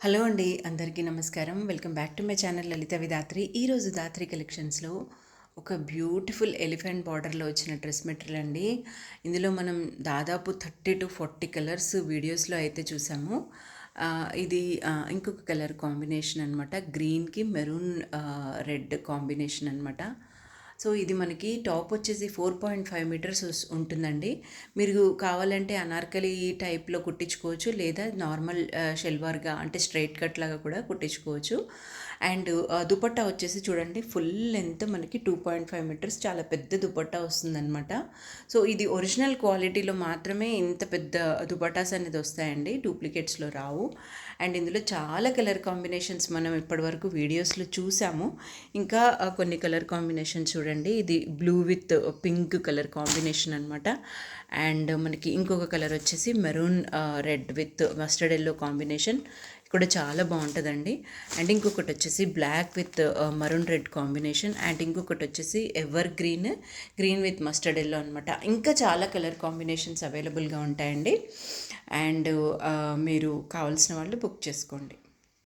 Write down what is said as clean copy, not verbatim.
Hello అండి, అందరికీ నమస్కారం. Welcome back to my channel Lalitha Vidhatri. ఈరోజు ధాత్రి కలెక్షన్స్లో ఒక బ్యూటిఫుల్ ఎలిఫెంట్ బార్డర్లో వచ్చిన డ్రెస్ మెటీరియల్ అండి. ఇందులో మనం దాదాపు 30 to 40 కలర్స్ వీడియోస్లో అయితే చూసాము. ఇది ఇంకొక కలర్ కాంబినేషన్ అనమాట. గ్రీన్కి మెరూన్ రెడ్ కాంబినేషన్ అనమాట. సో ఇది మనకి టాప్ వచ్చేసి 4.5 మీటర్స్ ఉంటుందండి. మీరు కావాలంటే అనార్కలి టైప్లో కుట్టించుకోవచ్చు, లేదా నార్మల్ షెల్వార్గా అంటే స్ట్రైట్ కట్ లాగా కూడా కుట్టించుకోవచ్చు. అండ్ దుపట్టా వచ్చేసి చూడండి, ఫుల్ లెంత్ మనకి 2.5 మీటర్స్, చాలా పెద్ద దుపట్టా వస్తుందన్నమాట. సో ఇది ఒరిజినల్ క్వాలిటీలో మాత్రమే ఇంత పెద్ద దుపట్టాస్ అనేది వస్తాయండి, డూప్లికేట్స్లో రావు. అండ్ ఇందులో చాలా కలర్ కాంబినేషన్స్ మనం ఇప్పటివరకు వీడియోస్లో చూసాము. ఇంకా కొన్ని కలర్ కాంబినేషన్ చూడండి. ఇది blue with pink colour combination అనమాట. అండ్ మనకి ఇంకొక కలర్ వచ్చేసి maroon red with mustard yellow combination కూడా చాలా బాగుంటుందండి. అండ్ ఇంకొకటి వచ్చేసి black with maroon red combination. And ఇంకొకటి వచ్చేసి evergreen with mustard yellow అనమాట. ఇంకా చాలా కలర్ కాంబినేషన్స్ అవైలబుల్గా ఉంటాయండి. అండ్ మీరు కావాల్సిన వాళ్ళు బుక్ చేసుకోండి.